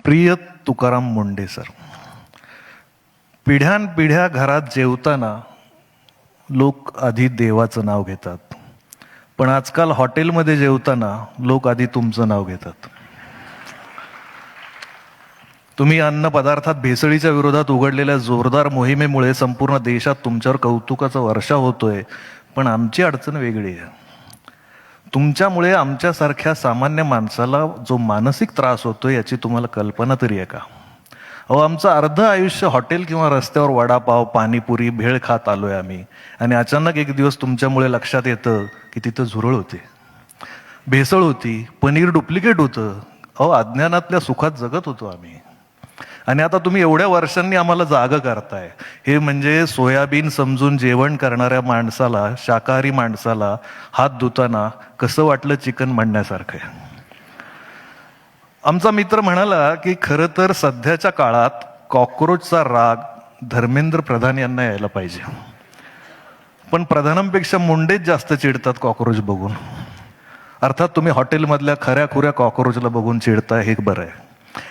प्रिय तुकाराम मुंडे सर, पिढ्यानपिढ्या घरात जेवताना लोक आधी देवाचं नाव घेतात, पण आजकाल हॉटेलमध्ये जेवताना लोक आधी तुमचं नाव घेतात. तुम्ही अन्न पदार्थात भेसळीच्या विरोधात उघडलेल्या जोरदार मोहिमेमुळे संपूर्ण देशात तुमच्यावर कौतुकाचा वर्षा होतोय, पण आमची अडचण वेगळी आहे. तुमच्यामुळे आमच्यासारख्या सामान्य माणसाला जो मानसिक त्रास होतोय याची तुम्हाला कल्पना तरी आहे का? अहो, आमचं अर्ध आयुष्य हॉटेल किंवा रस्त्यावर वडापाव, पाणीपुरी, भेळ खात आलोय आम्ही, आणि अचानक एक दिवस तुमच्यामुळे लक्षात येतं की तिथं झुरळ होते, भेसळ होती, पनीर डुप्लिकेट होतं. अहो, अज्ञानातल्या सुखात जगत होतो आम्ही, आणि आता तुम्ही एवढ्या वर्षांनी आम्हाला जागं करताय. हे म्हणजे सोयाबीन समजून जेवण करणाऱ्या माणसाला, शाकाहारी माणसाला हात धुताना कसं वाटलं चिकन म्हणण्यासारखं आहे. आमचा मित्र म्हणाला की खरं तर सध्याच्या काळात कॉक्रोचचा राग धर्मेंद्र प्रधान यांना यायला पाहिजे, पण प्रधानांपेक्षा मुंडेच जास्त चिडतात कॉक्रोच बघून. अर्थात तुम्ही हॉटेलमधल्या खऱ्याखुऱ्या कॉक्रोचला बघून चिडताय, हे बरं आहे,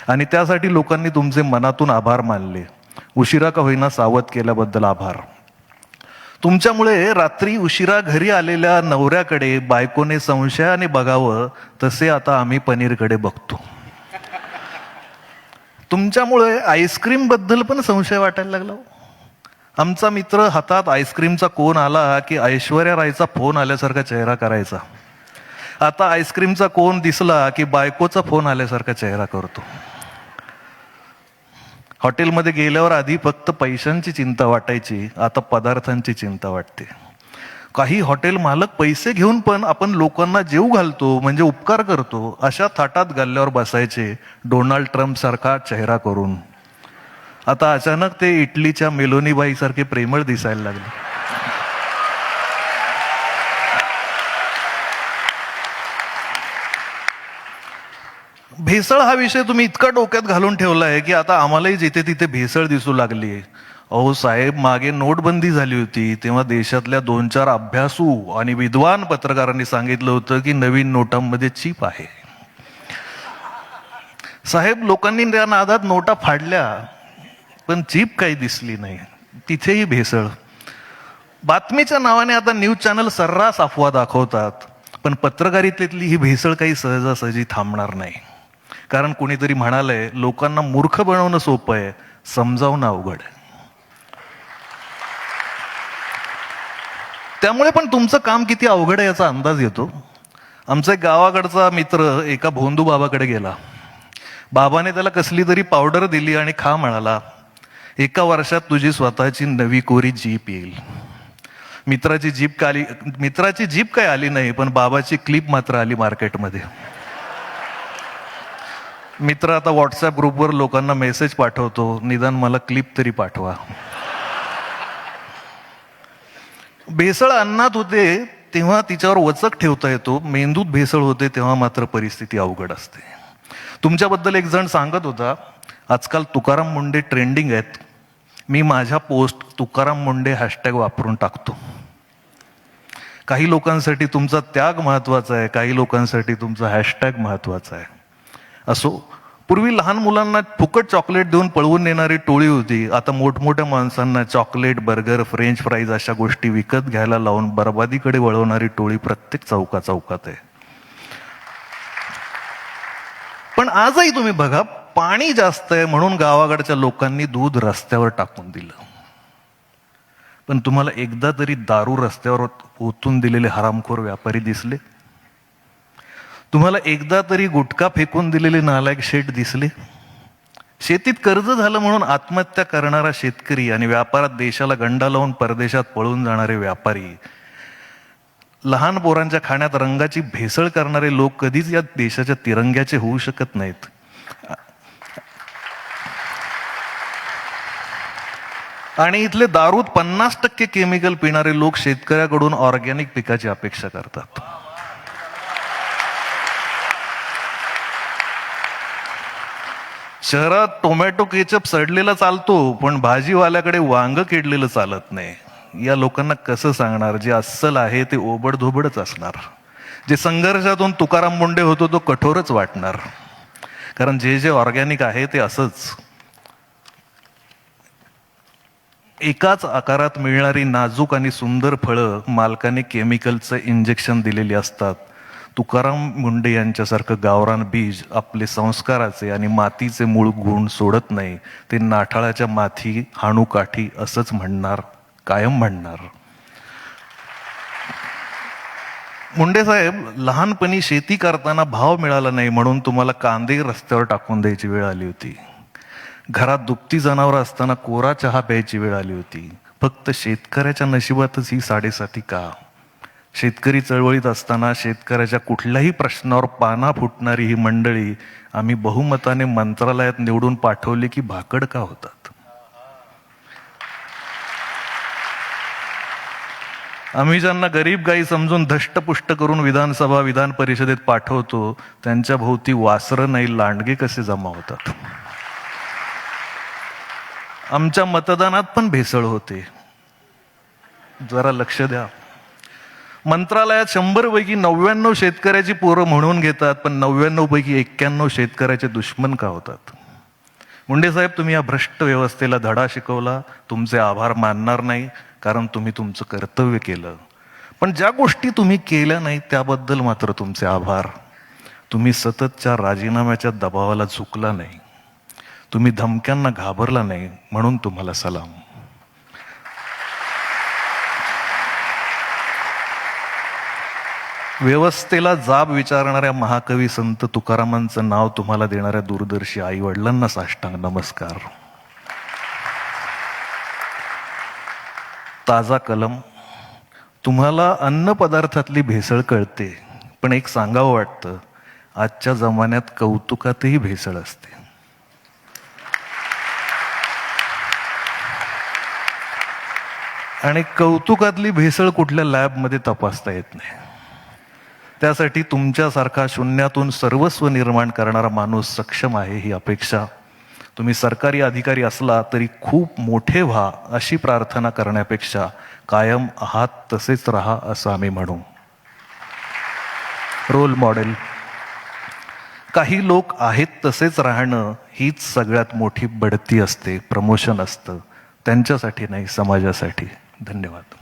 आणि त्यासाठी लोकांनी तुमचे मनातून आभार मानले. उशिरा का होईना सावध केल्याबद्दल आभार. तुमच्यामुळे रात्री उशिरा घरी आलेल्या नवऱ्याकडे बायकोने संशयाने बघावं, तसे आता आम्ही पनीरकडे बघतो. तुमच्यामुळे आईस्क्रीम बद्दल पण संशय वाटायला लागला. आमचा मित्र हातात आईस्क्रीमचा कोन आला की ऐश्वर्या रायचा फोन आल्यासारखा चेहरा करायचा. आता आईस्क्रीमचा कोन दिसला की बायकोचा फोन आल्यासारखा चेहरा करतो. हॉटेलमध्ये गेल्यावर आधी फक्त पैशांची चिंता वाटायची, आता पदार्थांची चिंता वाटते. काही हॉटेल मालक पैसे घेऊन पण आपण लोकांना जेवू घालतो म्हणजे उपकार करतो अशा थाटात गल्ल्यावर बसायचे, डोनाल्ड ट्रम्प सारखा चेहरा करून. आता अचानक ते इटलीच्या मेलोनीबाई सारखे प्रेमळ दिसायला लागले. भेसळ हा विषय तुम्ही इतका डोक्यात घालून ठेवला आहे की आता आम्हालाही जिथे तिथे भेसळ दिसू लागली. अहो साहेब, मागे नोटबंदी झाली होती तेव्हा देशातल्या 2-4 अभ्यासू आणि विद्वान पत्रकारांनी सांगितलं होतं की नवीन नोटांमध्ये चीप आहे. साहेब, लोकांनी त्या नादात नोटा फाडल्या, पण चीप काही दिसली नाही, तिथेही भेसळ. बातमीच्या नावाने आता न्यूज चॅनल सर्रास अफवा दाखवतात, पण पत्रकारितेतली ही भेसळ काही सहजासहजी थांबणार नाही. कारण कुणीतरी म्हणालंय, लोकांना मूर्ख बनवणं सोपं आहे, समजावणं अवघड आहे. त्यामुळे पण तुमचं काम किती अवघड आहे याचा अंदाज येतो. आमचा एक गावाकडचा मित्र एका भोंदू बाबाकडे गेला. बाबाने त्याला कसली तरी पावडर दिली आणि खा म्हणाला. 1 वर्षात तुझी स्वतःची नवी कोरी जीप येईल. मित्राची जीप काय आली नाही, पण बाबाची क्लिप मात्र आली मार्केटमध्ये. मित्र आता व्हॉट्सअप ग्रुपवर लोकांना मेसेज पाठवतो, निदान मला क्लिप तरी पाठवा. भेसळ अन्नात होते तेव्हा तिच्यावर वचक ठेवता येतो, मेंदूत भेसळ होते तेव्हा मात्र परिस्थिती अवघड असते. तुमच्याबद्दल एक जण सांगत होता, आजकाल तुकाराम मुंडे ट्रेंडिंग आहेत. मी माझ्या पोस्ट तुकाराम मुंडे हॅशटॅग वापरून टाकतो. काही लोकांसाठी तुमचा त्याग महत्वाचा आहे, काही लोकांसाठी तुमचा हॅशटॅग महत्वाचा आहे. असो, पूर्वी लहान मुलांना फुकट चॉकलेट देऊन पळवून नेणारी टोळी होती, आता मोठमोठ्या माणसांना चॉकलेट, बर्गर, फ्रेंच फ्राईज अशा गोष्टी विकत घ्यायला लावून बर्बादीकडे वळवणारी टोळी प्रत्येक चौकात आहे. पण आजही तुम्ही बघा, पाणी जास्त आहे म्हणून गावाकडच्या लोकांनी दूध रस्त्यावर टाकून दिलं, पण तुम्हाला एकदा तरी दारू रस्त्यावर ओतून दिलेले हरामखोर व्यापारी दिसले? तुम्हाला एकदा तरी गुटखा फेकून दिलेले नालायक शेठ दिसले? शेतीत कर्ज झालं म्हणून आत्महत्या करणारा शेतकरी आणि व्यापारात देशाला गंडा लावून परदेशात पळून जाणारे व्यापारी, लहान पोरांच्या खाण्यात रंगाची भेसळ करणारे लोक कधीच या देशाच्या तिरंग्याचे होऊ शकत नाहीत. आणि इथले दारूत 50% केमिकल पिणारे लोक शेतकऱ्याकडून ऑर्गॅनिक पिकाची अपेक्षा करतात. शहरात टोमॅटो केचप सडलेला चालतो, पण भाजीवाल्याकडे वांग किडलेलं चालत नाही. या लोकांना कसं सांगणार, जे अस्सल आहे ते ओबडधोबडच असणार, जे संघर्षातून तुकाराम मुंडे होतो तो कठोरच वाटणार. कारण जे जे ऑर्गॅनिक आहे ते असंच. एकाच आकारात मिळणारी नाजूक आणि सुंदर फळं मालकाने केमिकलचं इंजेक्शन दिलेली असतात. तुकाराम मुंडे यांच्यासारखं गावरान बीज आपले संस्काराचे आणि मातीचे मूळ गुण सोडत नाही. ते नाठाळाच्या माथी हाणू काठी असंच म्हणणार, कायम म्हणणार. मुंडे साहेब, लहानपणी शेती करताना भाव मिळाला नाही म्हणून तुम्हाला कांदे रस्त्यावर टाकून द्यायची वेळ आली होती. घरात दुभती जनावरं असताना कोरा चहा प्यायची वेळ आली होती. फक्त शेतकऱ्याच्या नशिबातच ही साडेसाती का? शेतकरी चळवळीत असताना शेतकऱ्याच्या कुठल्याही प्रश्नावर पाना फुटणारी ही मंडळी आम्ही बहुमताने मंत्रालयात निवडून पाठवली की भाकड का होतात? आम्ही ज्यांना गरीब गाई समजून धष्टपुष्ट करून विधानसभा विधान परिषदेत पाठवतो त्यांच्या भोवती वासरं नाही लांडगे कसे जमा होतात? आमच्या मतदानात पण भेसळ होते, जरा लक्ष द्या. मंत्रालयात 100 पैकी 99 शेतकऱ्याची पोरं म्हणून घेतात, पण 99 पैकी 91 शेतकऱ्याचे दुश्मन का होतात? मुंडे साहेब, तुम्ही या भ्रष्ट व्यवस्थेला धडा शिकवला. तुमचे आभार मानणार नाही, कारण तुम्ही तुमचं कर्तव्य केलं. पण ज्या गोष्टी तुम्ही केल्या नाही त्याबद्दल मात्र तुमचे आभार. तुम्ही सततच्या राजीनाम्याच्या दबावाला झुकला नाही, तुम्ही धमक्यांना घाबरला नाही, म्हणून तुम्हाला सलाम. व्यवस्थेला जाब विचारणाऱ्या महाकवी संत तुकारामांचं नाव तुम्हाला देणाऱ्या दूरदर्शी आई वडिलांना साष्टांग नमस्कार. ताजा कलम, तुम्हाला अन्न पदार्थातली भेसळ कळते, पण एक सांगावं वाटतं, आजच्या जमान्यात कौतुकातही भेसळ असते. आणि कौतुकातली भेसळ कुठल्या लॅबमध्ये तपासता येत नाही. त्यासाठी तुमच्यासारखा शून्यातून सर्वस्व निर्माण करणारा माणूस सक्षम आहे ही अपेक्षा. तुम्ही सरकारी अधिकारी असला तरी खूप मोठे व्हा अशी प्रार्थना करण्यापेक्षा कायम आहात तसेच राहा असं आम्ही म्हणू. रोल मॉडेल, काही लोक आहेत तसेच राहणं हीच सगळ्यात मोठी बढती असते, प्रमोशन असतं. त्यांच्यासाठी नाही, समाजासाठी. धन्यवाद.